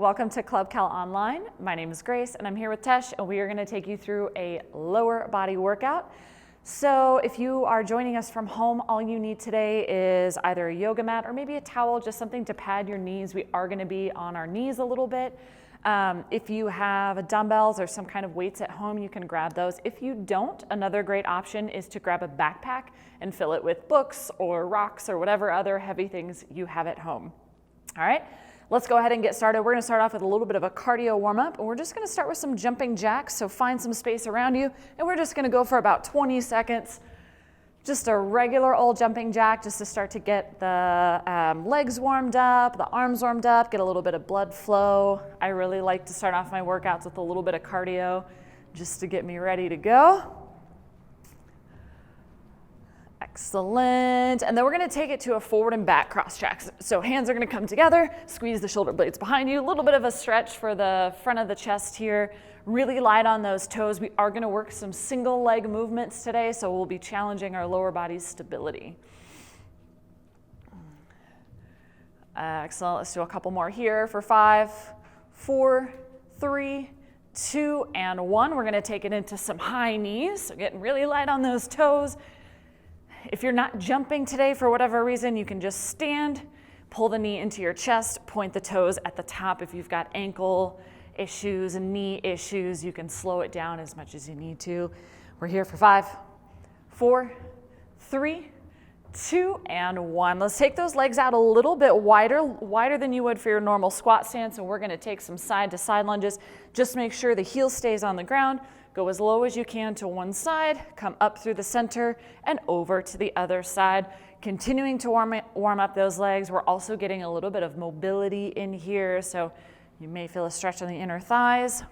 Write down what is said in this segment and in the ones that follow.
Welcome to Club Cal Online. My name is Grace and I'm here with Tesh, and we are going to take you through a lower body workout. So if you are joining us from home, all you need today is either a yoga mat or maybe a towel, just something to pad your knees. We are going to be on our knees a little bit. If you have dumbbells or some kind of weights at home, you can grab those. If you don't, another great option is to grab a backpack and fill it with books or rocks or whatever other heavy things you have at home. All right, let's go ahead and get started. We're going to start off with a little bit of a cardio warm-up, and we're just going to start with some jumping jacks. So find some space around you, and we're just going to go for about 20 seconds. Just a regular old jumping jack, just to start to get the legs warmed up, the arms warmed up, get a little bit of blood flow. I really like to start off my workouts with a little bit of cardio just to get me ready to go. Excellent. And then we're going to take it to a forward and back cross tracks. So hands are going to come together, squeeze the shoulder blades behind you, a little bit of a stretch for the front of the chest here. Really light on those toes. We are going to work some single leg movements today, so we'll be challenging our lower body stability. Excellent. Let's do a couple more here for 5, 4, 3, 2, and 1. We're going to take it into some high knees, so getting really light on those toes. If you're not jumping today for whatever reason, you can just stand, pull the knee into your chest, point the toes at the top. If you've got ankle issues and knee issues, you can slow it down as much as you need to. We're here for 5, 4, 3, 2, and 1. Let's take those legs out a little bit wider than you would for your normal squat stance, and we're going to take some side to side lunges. Just make sure the heel stays on the ground. Go as low as you can to one side, come up through the center and over to the other side. Continuing to warm up those legs. We're also getting a little bit of mobility in here, so you may feel a stretch on the inner thighs.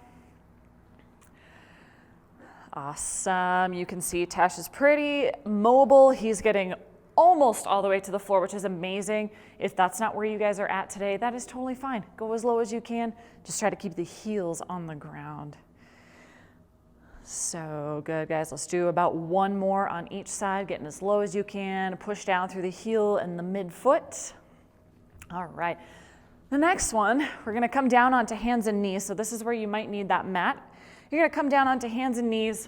Awesome. You can see Tesh is pretty mobile. He's getting almost all the way to the floor, which is amazing. If that's not where you guys are at today, that is totally fine. Go as low as you can. Just try to keep the heels on the ground. So good, guys. Let's do about one more on each side, getting as low as you can. Push down through the heel and the midfoot. All right. The next one, we're going to come down onto hands and knees. So this is where you might need that mat. You're going to come down onto hands and knees,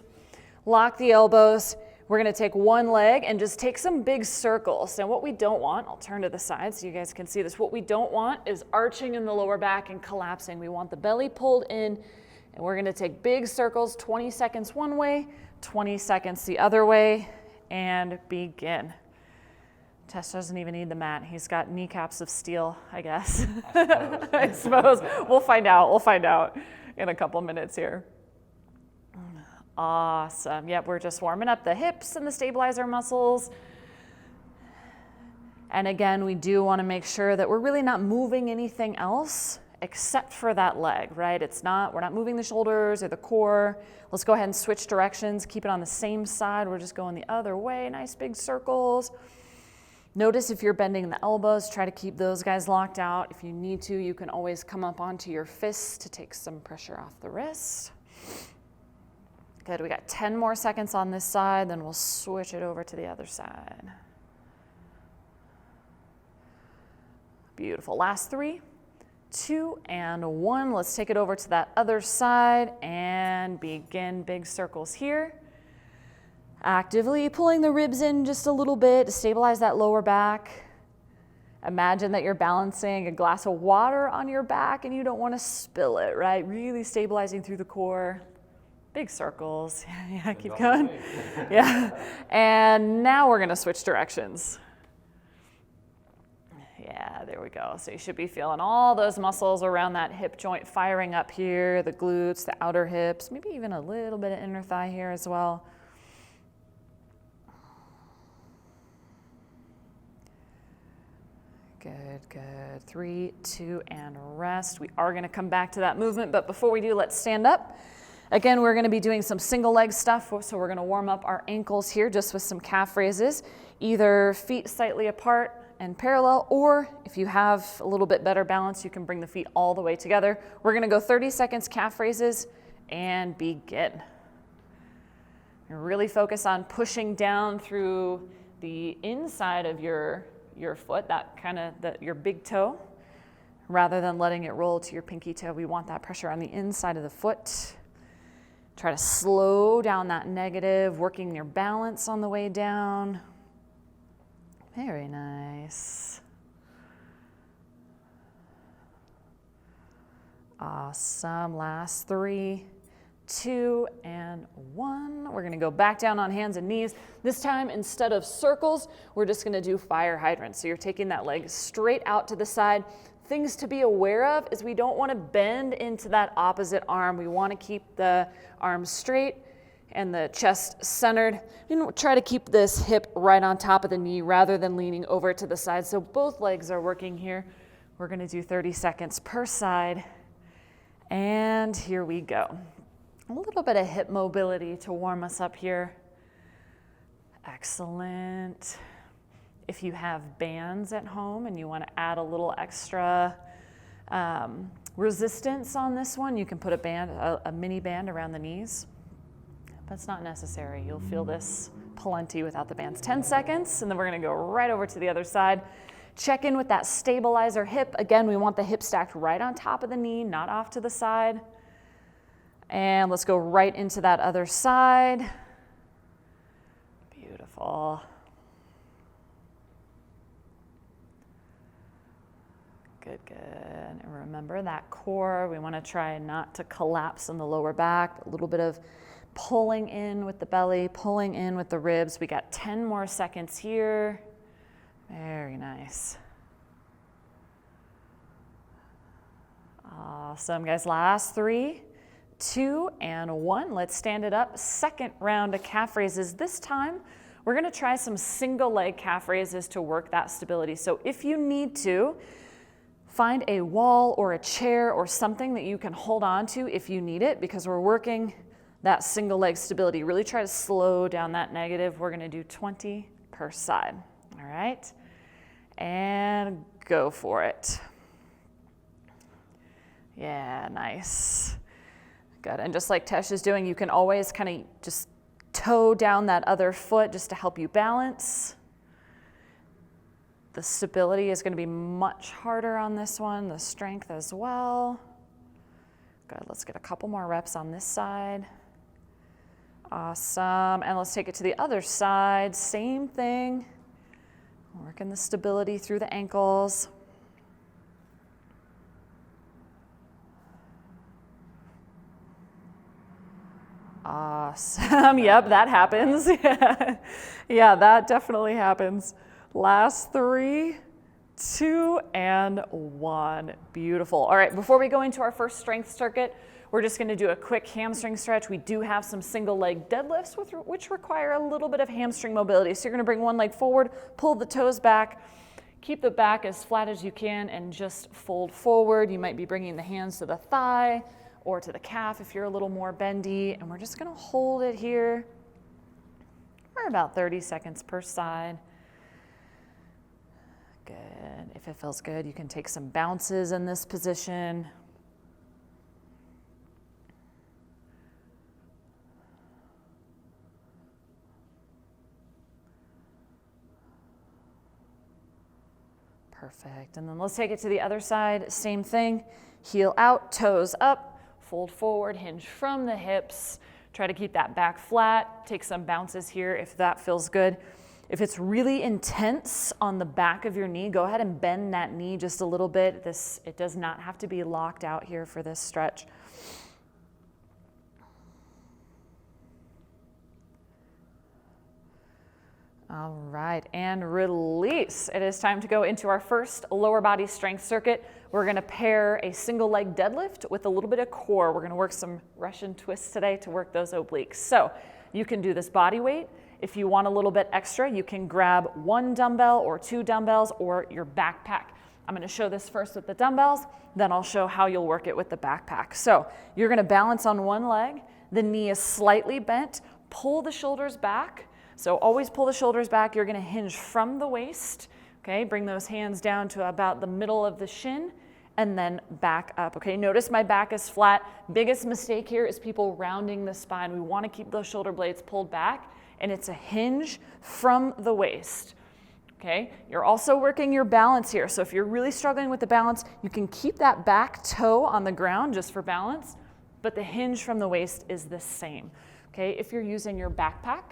lock the elbows. We're going to take one leg and just take some big circles. Now what we don't want, I'll turn to the side so you guys can see this. What we don't want is arching in the lower back and collapsing. We want the belly pulled in. And we're going to take big circles, 20 seconds one way, 20 seconds the other way, and begin. Tess doesn't even need the mat. He's got kneecaps of steel, I guess. I suppose. We'll find out. We'll find out in a couple minutes here. Awesome. Yep, we're just warming up the hips and the stabilizer muscles. And again, we do want to make sure that we're really not moving anything else except for that leg, right? We're not moving the shoulders or the core. Let's go ahead and switch directions. Keep it on the same side. We're just going the other way. Nice big circles. Notice if you're bending the elbows, try to keep those guys locked out. If you need to, you can always come up onto your fists to take some pressure off the wrist. Good, we got 10 more seconds on this side, then we'll switch it over to the other side. Beautiful, last 3, 2, and 1. Let's take it over to that other side and begin big circles here. Actively pulling the ribs in just a little bit to stabilize that lower back. Imagine that you're balancing a glass of water on your back and you don't want to spill it, right? Really stabilizing through the core. Big circles. Yeah, keep going. Yeah. And now we're going to switch directions. Yeah, there we go. So you should be feeling all those muscles around that hip joint firing up here, the glutes, the outer hips, maybe even a little bit of inner thigh here as well. Good, good. 3, 2, and rest. We are going to come back to that movement, but before we do, let's stand up. Again, we're going to be doing some single leg stuff, so we're going to warm up our ankles here just with some calf raises, either feet slightly apart and parallel, or if you have a little bit better balance, you can bring the feet all the way together. We're going to go 30 seconds calf raises and begin. Really focus on pushing down through the inside of your foot, that kind of your big toe. Rather than letting it roll to your pinky toe, we want that pressure on the inside of the foot. Try to slow down that negative, working your balance on the way down. Very nice. Awesome. Last 3, 2, and 1. We're going to go back down on hands and knees. This time, instead of circles, we're just going to do fire hydrants. So you're taking that leg straight out to the side. Things to be aware of is we don't want to bend into that opposite arm. We want to keep the arms straight and the chest centered. And try to keep this hip right on top of the knee rather than leaning over to the side. So both legs are working here. We're going to do 30 seconds per side. And here we go. A little bit of hip mobility to warm us up here. Excellent. If you have bands at home and you want to add a little extra resistance on this one, you can put a mini band around the knees. That's not necessary. You'll feel this plenty without the bands. 10 seconds, and then we're going to go right over to the other side. Check in with that stabilizer hip. Again, we want the hip stacked right on top of the knee, not off to the side. And let's go right into that other side. Beautiful. Good, good. And remember that core, we want to try not to collapse in the lower back. A little bit of pulling in with the belly, pulling in with the ribs. We got 10 more seconds here. Very nice. Awesome, guys. Last 3, 2, and 1. Let's stand it up. Second round of calf raises. This time, we're going to try some single leg calf raises to work that stability. So if you need to, find a wall or a chair or something that you can hold on to if you need it, because we're working that single leg stability. Really try to slow down that negative. We're going to do 20 per side. All right, and go for it. Yeah, nice. Good, and just like Tesh is doing, you can always kind of just toe down that other foot just to help you balance. The stability is going to be much harder on this one, the strength as well. Good, let's get a couple more reps on this side. Awesome, and let's take it to the other side, same thing. Working the stability through the ankles. Awesome. Yep, that happens. Yeah, that definitely happens. Last 3, 2, and 1. Beautiful. All right, before we go into our first strength circuit, we're just going to do a quick hamstring stretch. We do have some single leg deadlifts which require a little bit of hamstring mobility. So you're going to bring one leg forward, pull the toes back, keep the back as flat as you can, and just fold forward. You might be bringing the hands to the thigh or to the calf if you're a little more bendy. And we're just going to hold it here for about 30 seconds per side. Good. If it feels good, you can take some bounces in this position. Perfect. And then let's take it to the other side. Same thing. Heel out, toes up, fold forward, hinge from the hips. Try to keep that back flat. Take some bounces here if that feels good. If it's really intense on the back of your knee, go ahead and bend that knee just a little bit. It does not have to be locked out here for this stretch. All right, and release. It is time to go into our first lower body strength circuit. We're gonna pair a single leg deadlift with a little bit of core. We're gonna work some Russian twists today to work those obliques. So you can do this body weight. If you want a little bit extra, you can grab 1 dumbbell or 2 dumbbells or your backpack. I'm gonna show this first with the dumbbells, then I'll show how you'll work it with the backpack. So you're gonna balance on one leg, the knee is slightly bent, pull the shoulders back. So always pull the shoulders back. You're gonna hinge from the waist, okay? Bring those hands down to about the middle of the shin and then back up, okay? Notice my back is flat. Biggest mistake here is people rounding the spine. We wanna keep those shoulder blades pulled back, and it's a hinge from the waist. okay? You're also working your balance here. So if you're really struggling with the balance, you can keep that back toe on the ground just for balance, but the hinge from the waist is the same, okay? If you're using your backpack,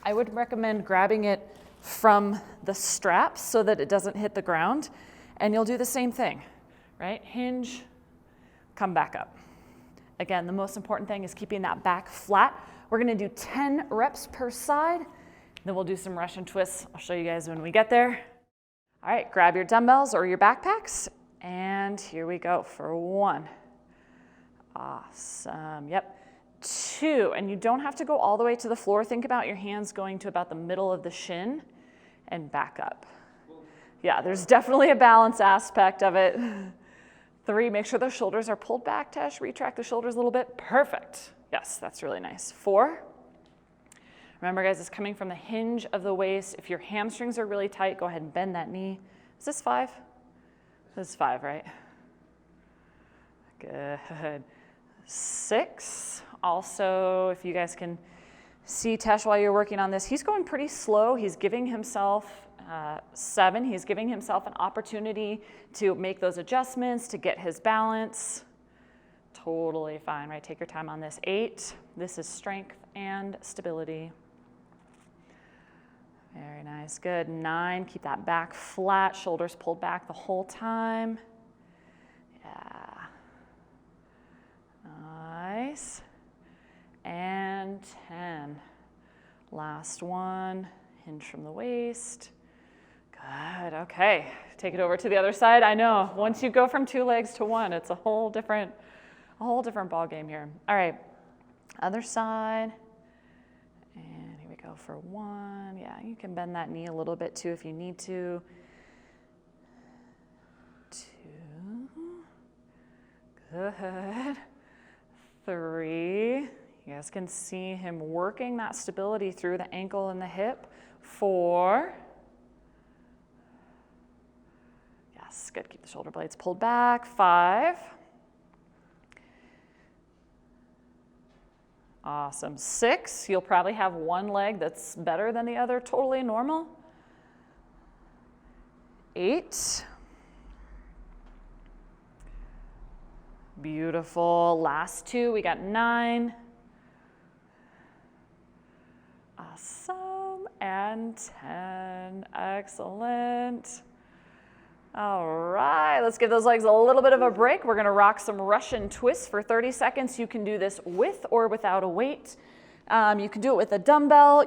I would recommend grabbing it from the straps so that it doesn't hit the ground, and you'll do the same thing, right? Hinge, come back up. Again, the most important thing is keeping that back flat. We're gonna do 10 reps per side, then we'll do some Russian twists. I'll show you guys when we get there. All right, grab your dumbbells or your backpacks, and here we go for 1. Awesome, yep. 2, and you don't have to go all the way to the floor. Think about your hands going to about the middle of the shin and back up. Yeah, there's definitely a balance aspect of it. 3, make sure the shoulders are pulled back, Tesh. Retract the shoulders a little bit. Perfect. Yes, that's really nice. 4. Remember, guys, it's coming from the hinge of the waist. If your hamstrings are really tight, go ahead and bend that knee. Is this 5? This is 5, right? Good. 6. Also, if you guys can see Tesh while you're working on this, he's going pretty slow. He's giving himself 7. He's giving himself an opportunity to make those adjustments, to get his balance. Totally fine, right? Take your time on this. 8. This is strength and stability. Very nice, good. 9, keep that back flat, shoulders pulled back the whole time. Yeah. Nice. And 10. Last one, hinge from the waist. Good, okay. Take it over to the other side. I know, once you go from 2 legs to 1, it's a whole different ball game here. All right, other side. And here we go for 1. Yeah, you can bend that knee a little bit too if you need to. 2. Good. 3. You guys can see him working that stability through the ankle and the hip. 4. Yes, good. Keep the shoulder blades pulled back. 5. Awesome. 6. You'll probably have one leg that's better than the other. Totally normal. 8. Beautiful. Last 2. We got 9. Awesome. And 10. Excellent. All right, let's give those legs a little bit of a break. We're gonna rock some Russian twists for 30 seconds. You can do this with or without a weight. You can do it with a dumbbell.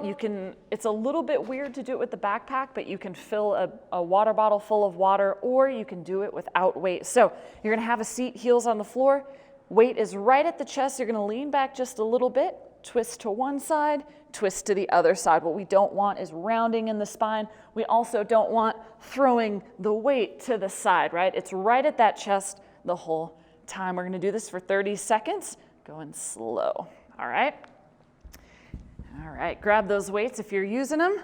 It's a little bit weird to do it with the backpack, but you can fill a water bottle full of water, or you can do it without weight. So you're gonna have a seat, heels on the floor. Weight is right at the chest. You're gonna lean back just a little bit, twist to one side, twist to the other side. What we don't want is rounding in the spine. We also don't want throwing the weight to the side, right? It's right at that chest the whole time. We're gonna do this for 30 seconds, going slow, all right? All right, grab those weights if you're using them.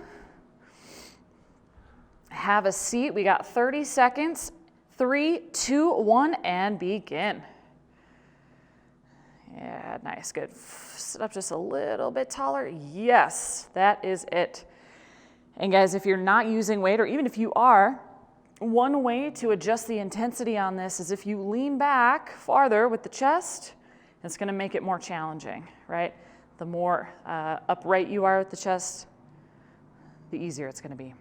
Have a seat, we got 30 seconds. 3, 2, 1, and begin. Yeah, nice, good. Sit up just a little bit taller. Yes, that is it. And guys, if you're not using weight, or even if you are, one way to adjust the intensity on this is if you lean back farther with the chest, it's gonna make it more challenging, right? The more upright you are with the chest, the easier it's gonna be.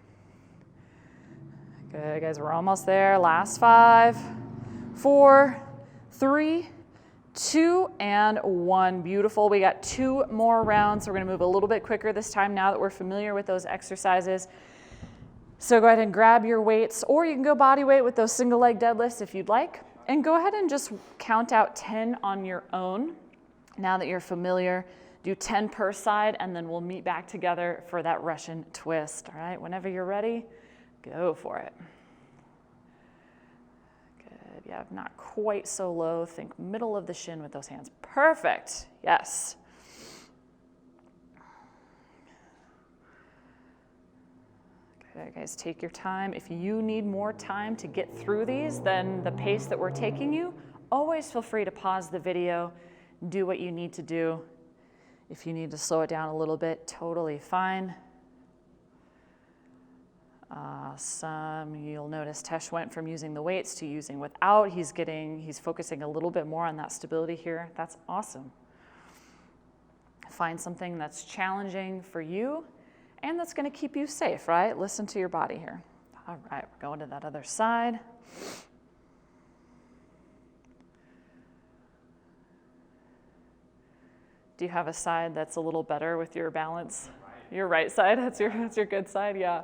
Good, guys, we're almost there. Last 5, 4, 3, 2, and 1. Beautiful. We got 2 more rounds. So we're gonna move a little bit quicker this time now that we're familiar with those exercises. So go ahead and grab your weights, or you can go body weight with those single leg deadlifts if you'd like. And go ahead and just count out 10 on your own. Now that you're familiar, do 10 per side, and then we'll meet back together for that Russian twist. All right, whenever you're ready, go for it. Good, yeah, not quite so low. Think middle of the shin with those hands. Perfect, yes. Good, guys, take your time. If you need more time to get through these than the pace that we're taking you, always feel free to pause the video, do what you need to do. If you need to slow it down a little bit, totally fine. Awesome. You'll notice Tesh went from using the weights to using without. He's focusing a little bit more on that stability here. That's awesome. Find something that's challenging for you and that's going to keep you safe, right? Listen to your body here. All right, we're going to that other side. Do you have a side that's a little better with your balance? Right. Your right side, that's your good side, yeah.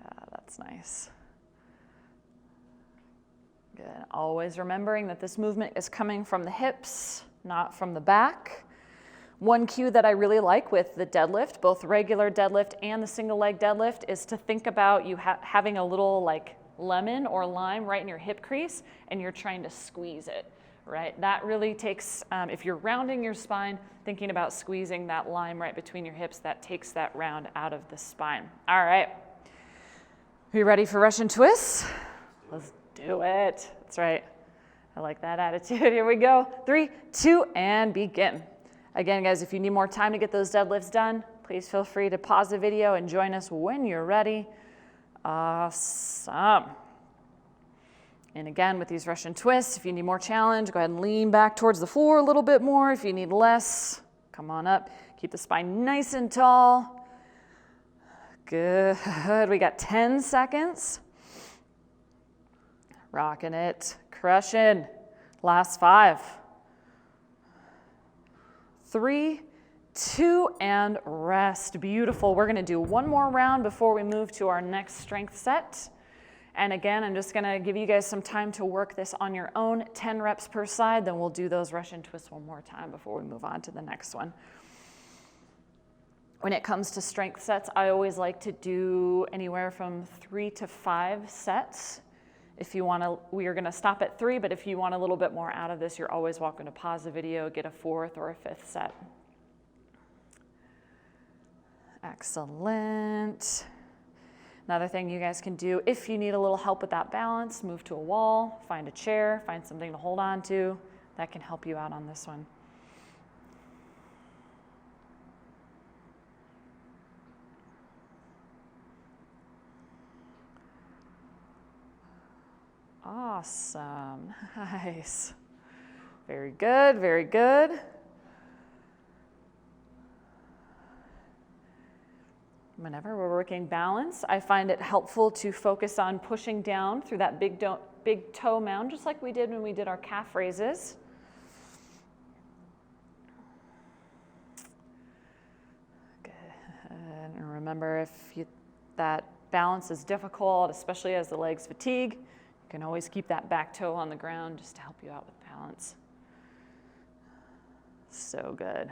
Yeah, that's nice. Good. Always remembering that this movement is coming from the hips, not from the back. One cue that I really like with the deadlift, both regular deadlift and the single leg deadlift, is to think about you having a little like lemon or lime right in your hip crease and you're trying to squeeze it, right? That really takes, if you're rounding your spine, thinking about squeezing that lime right between your hips, that takes that round out of the spine. All right. Are you ready for Russian twists? Let's do it. That's right. I like that attitude. Here we go. 3, 2, and begin. Again, guys, if you need more time to get those deadlifts done, please feel free to pause the video and join us when you're ready. Awesome. And again, with these Russian twists, if you need more challenge, go ahead and lean back towards the floor a little bit more. If you need less, come on up. Keep the spine nice and tall. Good. We got 10 seconds. Rocking it. Crushing. Last 5. 3, 2, and rest. Beautiful. We're going to do one more round before we move to our next strength set. And again, I'm just going to give you guys some time to work this on your own, 10 reps per side. Then we'll do those Russian twists one more time before we move on to the next one. When it comes to strength sets, I always like to do anywhere from 3 to 5 sets. If you want to, we are going to stop at 3, but if you want a little bit more out of this, you're always welcome to pause the video, get a 4th or a 5th set. Excellent. Another thing you guys can do, if you need a little help with that balance, move to a wall, find a chair, find something to hold on to. That can help you out on this one. Awesome. Nice. Very good, very good. Whenever we're working balance, I find it helpful to focus on pushing down through that big toe mound, just like we did when we did our calf raises. Good. And remember, if that balance is difficult, especially as the legs fatigue, you can always keep that back toe on the ground just to help you out with balance. So good.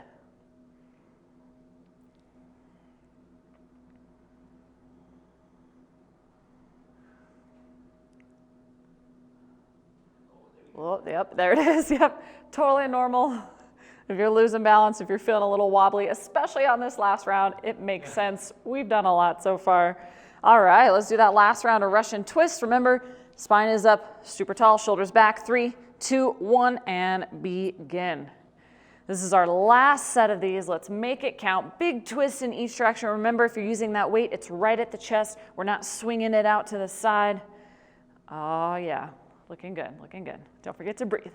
Oh, yep, there it is. Yep, totally normal. If you're losing balance, if you're feeling a little wobbly, especially on this last round, it makes sense. We've done a lot so far. All right, let's do that last round of Russian twist. Remember, spine is up, super tall, shoulders back. 3, 2, 1, and begin. This is our last set of these. Let's make it count. Big twists in each direction. Remember, if you're using that weight, it's right at the chest. We're not swinging it out to the side. Oh, yeah. Looking good, looking good. Don't forget to breathe.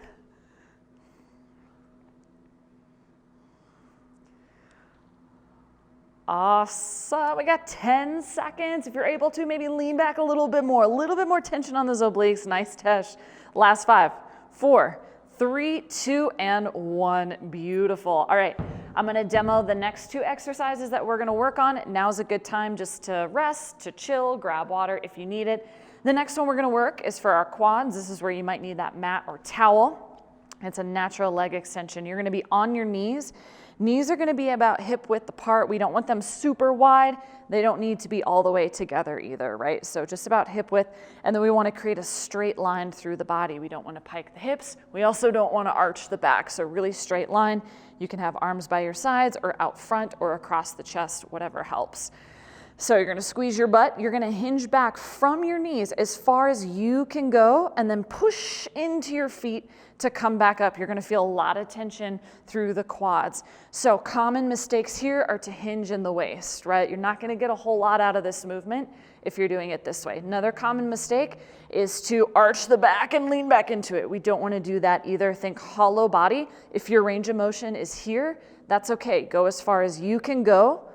Awesome. We got 10 seconds. If you're able to, maybe lean back a little bit more tension on those obliques. Nice, Tesh. Last 5, 4, 3, 2, and 1. Beautiful. All right. I'm going to demo the next 2 exercises that we're going to work on. Now's a good time just to rest, to chill, grab water if you need it. The next one we're going to work is for our quads. This is where you might need that mat or towel. It's a natural leg extension. You're going to be on your knees. Knees are going to be about hip width apart. We don't want them super wide. They don't need to be all the way together either, right? So just about hip width. And then we want to create a straight line through the body. We don't want to pike the hips. We also don't want to arch the back. So really straight line. You can have arms by your sides or out front or across the chest, whatever helps. So you're gonna squeeze your butt, you're gonna hinge back from your knees as far as you can go, and then push into your feet to come back up. You're gonna feel a lot of tension through the quads. So common mistakes here are to hinge in the waist, right? You're not gonna get a whole lot out of this movement if you're doing it this way. Another common mistake is to arch the back and lean back into it. We don't wanna do that either. Think hollow body. If your range of motion is here, that's okay. Go as far as you can go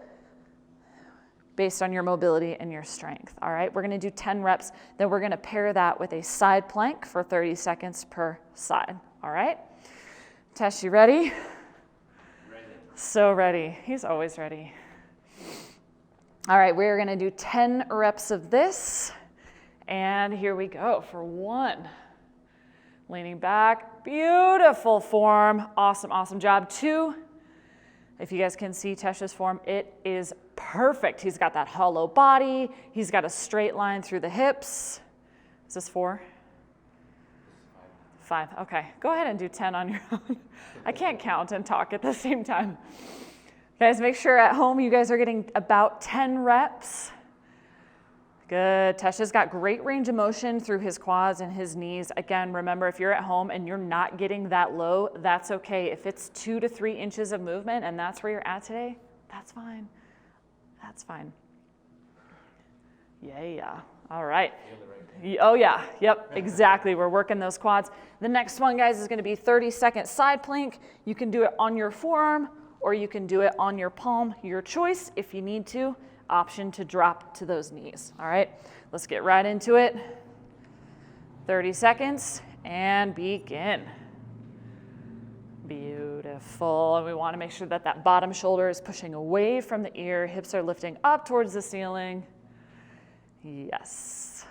based on your mobility and your strength. All right, we're gonna do 10 reps, then we're gonna pair that with a side plank for 30 seconds per side. All right, Tesh, you ready? Ready. So ready, he's always ready. All right, we're gonna do 10 reps of this, and here we go for 1. Leaning back, beautiful form, awesome, awesome job. 2, if you guys can see Tesh's form, it is perfect. He's got that hollow body. He's got a straight line through the hips. Is this 4? 5. Okay, go ahead and do 10 on your own. I can't count and talk at the same time. Guys, make sure at home you guys are getting about 10 reps. Good. Tesha's got great range of motion through his quads and his knees. Again, remember, if you're at home and you're not getting that low, that's okay. If it's 2 to 3 inches of movement and that's where you're at today, that's fine. That's fine. Yeah. All right. Oh yeah, yep, exactly. We're working those quads. The next one, guys, is gonna be 30-second side plank. You can do it on your forearm or you can do it on your palm, your choice. If you need to, option to drop to those knees. All right, let's get right into it. 30 seconds and begin. Beautiful. And we want to make sure that that bottom shoulder is pushing away from the ear. Hips are lifting up towards the ceiling. Yes.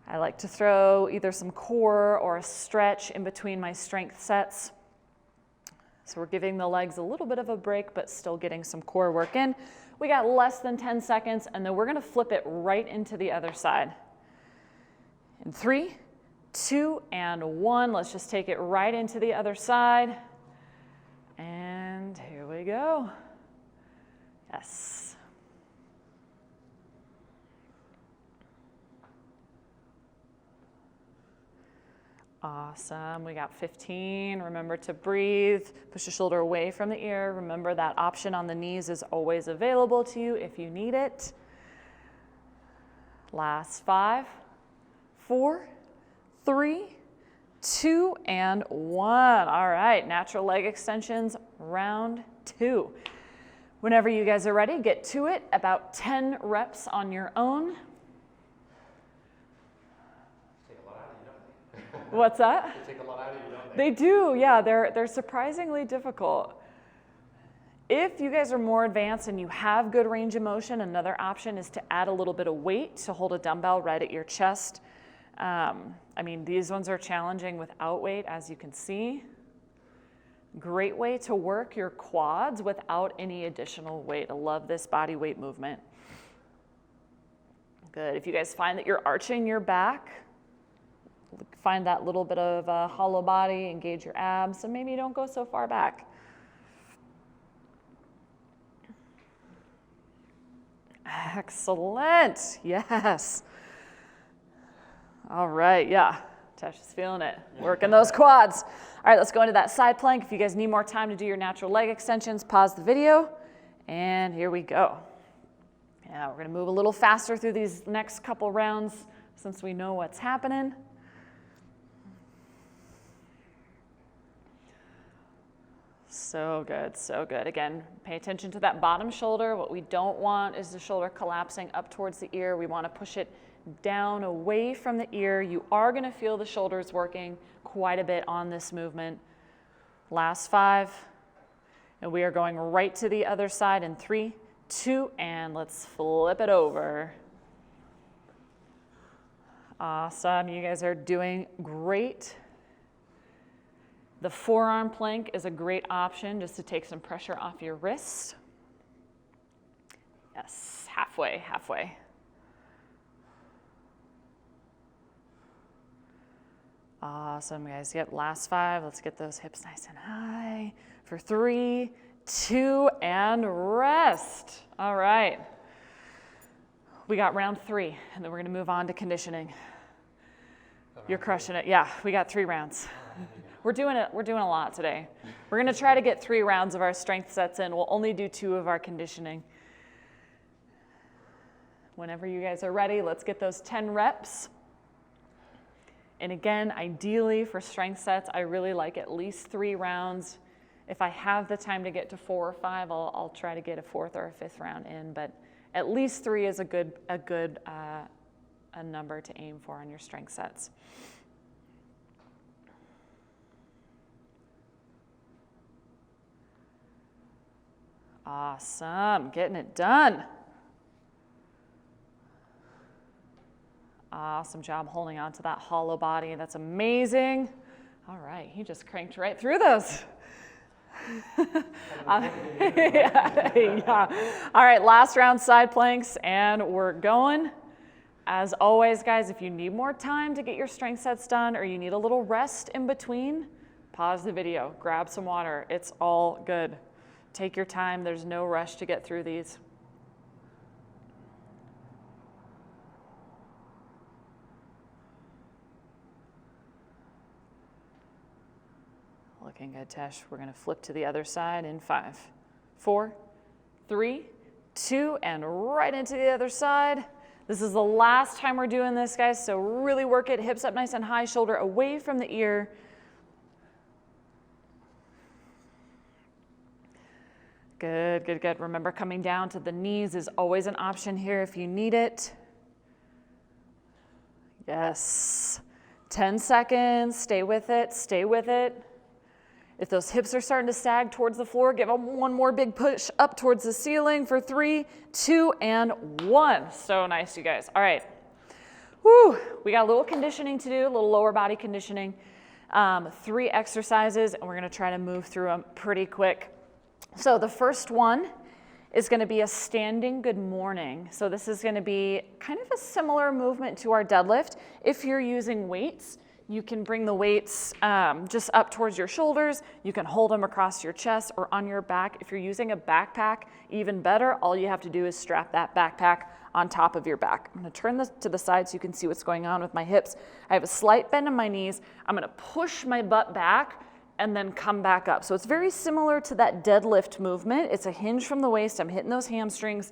I like to throw either some core or a stretch in between my strength sets. So we're giving the legs a little bit of a break, but still getting some core work in. We got less than 10 seconds, and then we're gonna flip it right into the other side. In 3, 2, and 1. Let's just take it right into the other side. And here we go. Yes. Awesome. We got 15. Remember to breathe. Push the shoulder away from the ear. Remember that option on the knees is always available to you if you need it. Last 5, 4, 3, 2, and 1. All right, natural leg extensions, round 2. Whenever you guys are ready, get to it. About 10 reps on your own. What's that? They take a lot out of you, don't They do, yeah. They're surprisingly difficult. If you guys are more advanced and you have good range of motion, another option is to add a little bit of weight to hold a dumbbell right at your chest. I mean, these ones are challenging without weight, as you can see. Great way to work your quads without any additional weight. I love this body weight movement. Good. If you guys find that you're arching your back, find that little bit of a hollow body, engage your abs, and maybe you don't go so far back. Excellent. Yes. All right. Yeah. Tesh is feeling it. Working those quads. All right. Let's go into that side plank. If you guys need more time to do your natural leg extensions, pause the video. And here we go. Yeah, we're going to move a little faster through these next couple rounds since we know what's happening. So good, so good. Again, pay attention to that bottom shoulder. What we don't want is the shoulder collapsing up towards the ear. We want to push it down away from the ear. You are going to feel the shoulders working quite a bit on this movement. Last 5. And we are going right to the other side in 3, 2, and let's flip it over. Awesome. You guys are doing great. The forearm plank is a great option just to take some pressure off your wrists. Yes, halfway. Awesome, guys. Yep, last 5. Let's get those hips nice and high for 3, 2, and rest. All right. We got round 3, and then we're gonna move on to conditioning. You're crushing it. Yeah, we got 3 rounds. We're doing a lot today. We're gonna try to get 3 rounds of our strength sets in. We'll only do 2 of our conditioning. Whenever you guys are ready, let's get those 10 reps. And again, ideally for strength sets, I really like at least 3 rounds. If I have the time to get to 4 or 5, I'll try to get a 4th or a 5th round in, but at least 3 is a good number to aim for on your strength sets. Awesome, getting it done. Awesome job holding on to that hollow body. That's amazing. All right, he just cranked right through those. Yeah. All right, last round side planks, and we're going. As always, guys, if you need more time to get your strength sets done or you need a little rest in between, pause the video, grab some water. It's all good. Take your time. There's no rush to get through these. Looking good, Tesh. We're going to flip to the other side in 5, 4, 3, 2, and right into the other side. This is the last time we're doing this, guys, so really work it. Hips up nice and high, shoulder away from the ear. Good, good, good. Remember, coming down to the knees is always an option here if you need it. Yes. 10 seconds. Stay with it. Stay with it. If those hips are starting to sag towards the floor, give them one more big push up towards the ceiling for 3, 2, and 1. So nice, you guys. All right. Woo. We got a little conditioning to do, a little lower body conditioning. 3 exercises, and we're going to try to move through them pretty quick. So the first one is going to be a standing good morning. So this is going to be kind of a similar movement to our deadlift. If you're using weights, you can bring the weights just up towards your shoulders. You can hold them across your chest or on your back. If you're using a backpack, even better. All you have to do is strap that backpack on top of your back. I'm going to turn this to the side so you can see what's going on with my hips. I have a slight bend in my knees. I'm going to push my butt back and then come back up. So it's very similar to that deadlift movement. It's a hinge from the waist. I'm hitting those hamstrings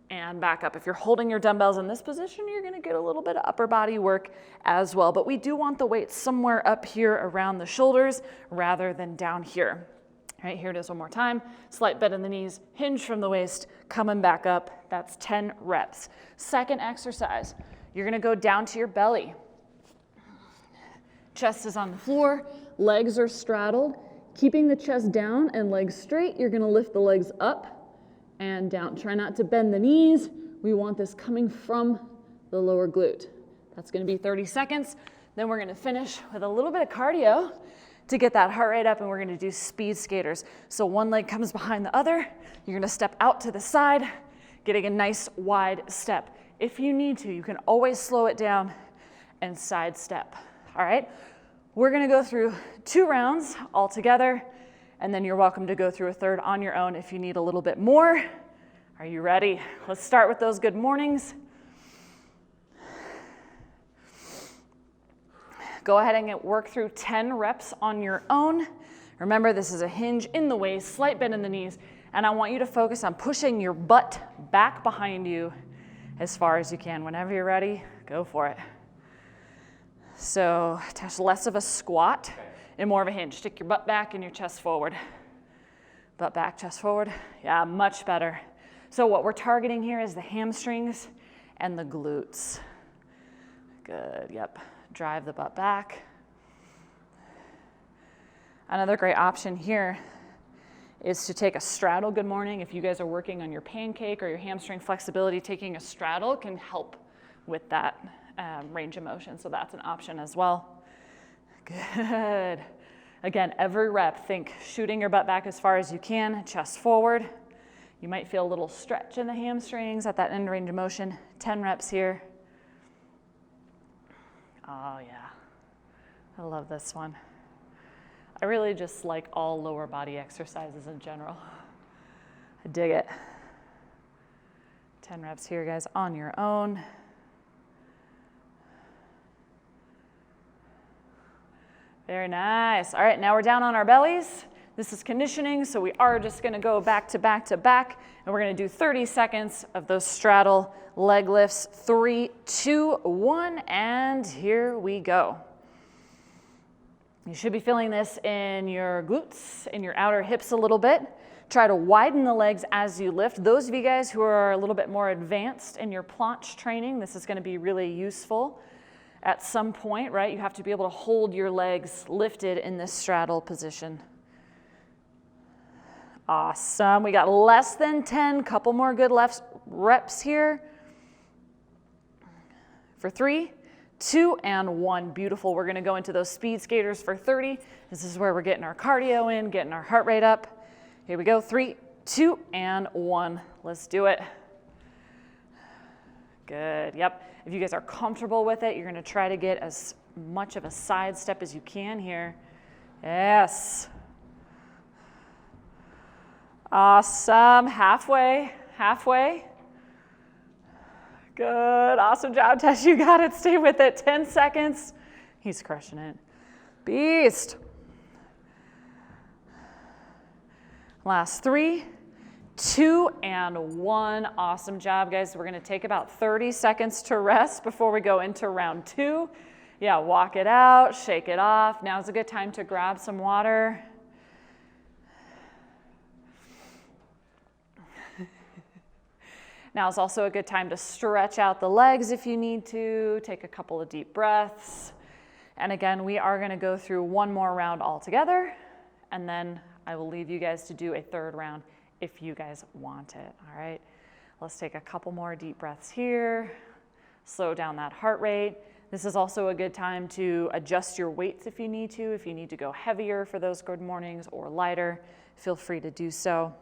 and back up. If you're holding your dumbbells in this position, you're gonna get a little bit of upper body work as well. But we do want the weight somewhere up here around the shoulders rather than down here. All right, here it is one more time. Slight bend in the knees, hinge from the waist, coming back up. That's 10 reps. Second exercise, you're gonna go down to your belly. Chest is on the floor, legs are straddled. Keeping the chest down and legs straight, you're gonna lift the legs up and down. Try not to bend the knees. We want this coming from the lower glute. That's gonna be 30 seconds. Then we're gonna finish with a little bit of cardio to get that heart rate up, and we're gonna do speed skaters. So one leg comes behind the other. You're gonna step out to the side, getting a nice wide step. If you need to, you can always slow it down and side step. All right, we're gonna go through 2 rounds all together, and then you're welcome to go through a third on your own if you need a little bit more. Are you ready? Let's start with those good mornings. Go ahead and work through 10 reps on your own. Remember, this is a hinge in the waist, slight bend in the knees, and I want you to focus on pushing your butt back behind you as far as you can. Whenever you're ready, go for it. So Tash, less of a squat and more of a hinge. Stick your butt back and your chest forward. Butt back, chest forward. Yeah, much better. So what we're targeting here is the hamstrings and the glutes. Good, yep. Drive the butt back. Another great option here is to take a straddle good morning. If you guys are working on your pancake or your hamstring flexibility, taking a straddle can help with that range of motion. So that's an option as well. Good. Again, every rep, think shooting your butt back as far as you can, chest forward. You might feel a little stretch in the hamstrings at that end range of motion. 10 reps here. Oh yeah, I love this one. I really just like all lower body exercises in general. I dig it. 10 reps here, guys, on your own. Very nice. All right, now we're down on our bellies. This is conditioning, so we are just gonna go back to back to back, and we're gonna do 30 seconds of those straddle leg lifts. 3, 2, 1, and here we go. You should be feeling this in your glutes, in your outer hips a little bit. Try to widen the legs as you lift. Those of you guys who are a little bit more advanced in your planche training, this is gonna be really useful. At some point, right, you have to be able to hold your legs lifted in this straddle position. Awesome. We got less than 10, couple more good reps here. For 3, 2, and 1. Beautiful. We're going to go into those speed skaters for 30. This is where we're getting our cardio in, getting our heart rate up. Here we go. 3, 2, and 1. Let's do it. Good. Yep. If you guys are comfortable with it, you're going to try to get as much of a side step as you can here. Yes. Awesome. Halfway. Halfway. Good. Awesome job, Tesh. You got it. Stay with it. 10 seconds. He's crushing it. Beast. Last 3, 2, and 1. Awesome job, guys. We're going to take about 30 seconds to rest before we go into round 2. Yeah, walk it out, shake it off. Now's a good time to grab some water. Now is also a good time to stretch out the legs if you need to. Take a couple of deep breaths. And again, we are going to go through one more round altogether, and then I will leave you guys to do a third round if you guys want it. All right, let's take a couple more deep breaths here. Slow down that heart rate. This is also a good time to adjust your weights if you need to. If you need to go heavier for those good mornings or lighter, feel free to do so.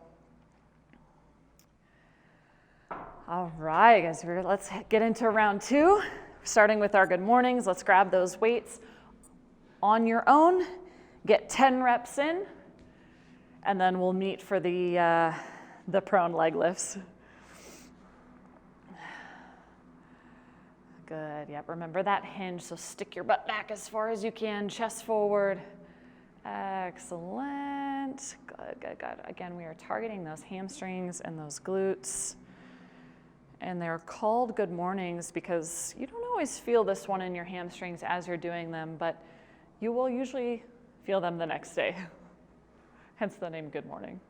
All right, guys, let's get into round 2. Starting with our good mornings, let's grab those weights on your own. Get 10 reps in, and then we'll meet for the prone leg lifts. Good, yep, remember that hinge, so stick your butt back as far as you can, chest forward. Excellent, good, good, good. Again, we are targeting those hamstrings and those glutes. And they're called good mornings because you don't always feel this one in your hamstrings as you're doing them, but you will usually feel them the next day. Hence the name good morning.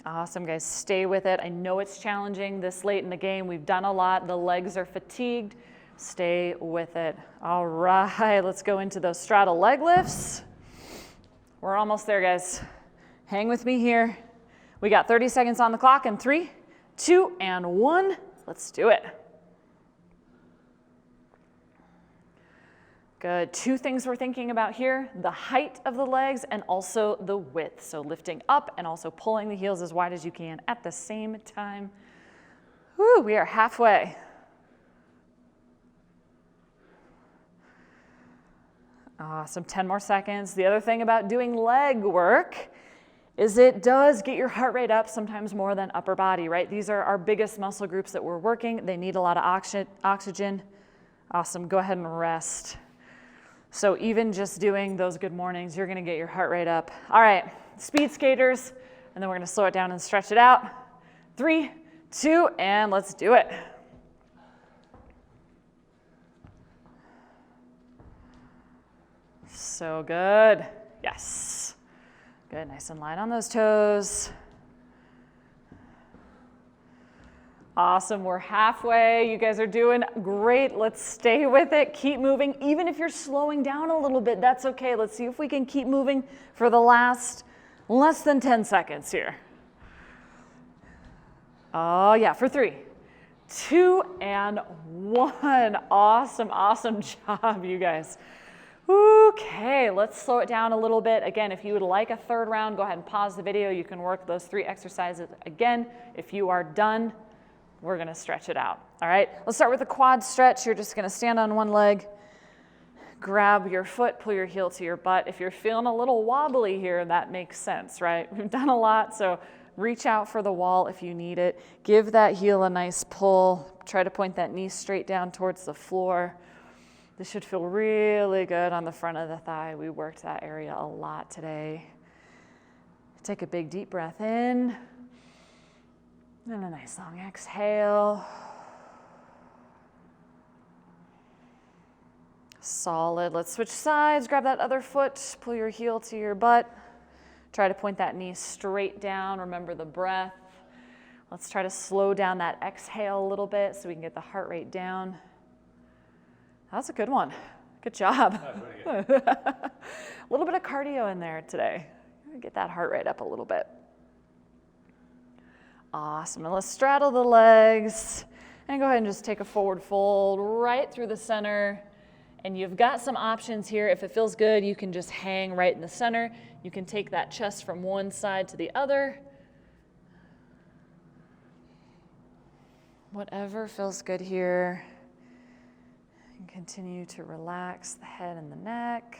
Awesome, guys. Stay with it. I know it's challenging this late in the game. We've done a lot. The legs are fatigued. Stay with it. All right, let's go into those straddle leg lifts. We're almost there, guys. Hang with me here. We got 30 seconds on the clock in 3, 2, and 1. Let's do it. Good. 2 things we're thinking about here, the height of the legs and also the width. So lifting up and also pulling the heels as wide as you can at the same time. Woo, we are halfway. Awesome, 10 more seconds. The other thing about doing leg work is it does get your heart rate up sometimes more than upper body, right? These are our biggest muscle groups that we're working. They need a lot of oxygen. Awesome, go ahead and rest. So even just doing those good mornings, you're gonna get your heart rate up. All right, speed skaters, and then we're gonna slow it down and stretch it out. 3, 2, and let's do it. So good, yes. Good, nice and light on those toes. Awesome, we're halfway. You guys are doing great. Let's stay with it, keep moving. Even if you're slowing down a little bit, that's okay. Let's see if we can keep moving for the last less than 10 seconds here. Oh yeah, for 3, 2, and 1. Awesome, awesome job, you guys. Okay, let's slow it down a little bit. Again, if you would like a third round, go ahead and pause the video. You can work those 3 exercises again. If you are done, we're gonna stretch it out. All right, let's start with the quad stretch. You're just gonna stand on one leg, grab your foot, pull your heel to your butt. If you're feeling a little wobbly here, that makes sense, right? We've done a lot, so Reach out for the wall if you need it. Give that heel a nice pull. Try to point that knee straight down towards the floor. This should feel really good on the front of the thigh. We worked that area a lot today. Take a big deep breath in. And a nice long exhale. Solid. Let's switch sides. Grab that other foot. Pull your heel to your butt. Try to point that knee straight down. Remember the breath. Let's try to slow down that exhale a little bit so we can get the heart rate down. That's a good one. Good job. A little bit of cardio in there today. Get that heart rate up a little bit. Awesome. And let's straddle the legs. And go ahead and just take a forward fold right through the center. And you've got some options here. If it feels good, you can just hang right in the center. You can take that chest from one side to the other. Whatever feels good here. And continue to relax the head and the neck.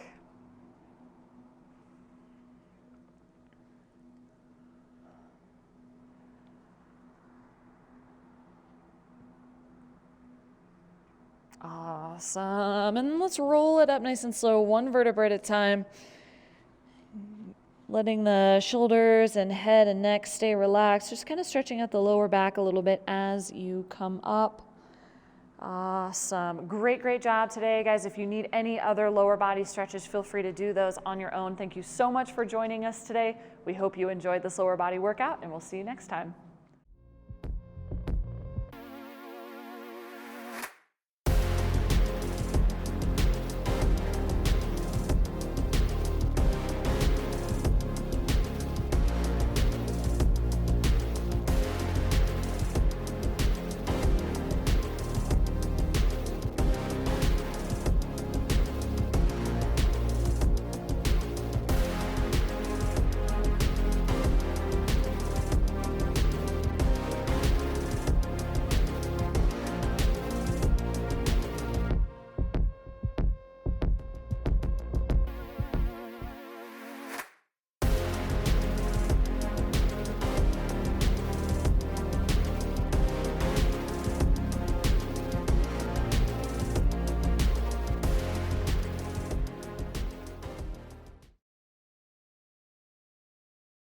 Awesome. And let's roll it up nice and slow, one vertebrae at a time. Letting the shoulders and head and neck stay relaxed. Just kind of stretching out the lower back a little bit as you come up. Awesome. Great, great job today, guys. If you need any other lower body stretches, feel free to do those on your own. Thank you so much for joining us today. We hope you enjoyed this lower body workout, and we'll see you next time.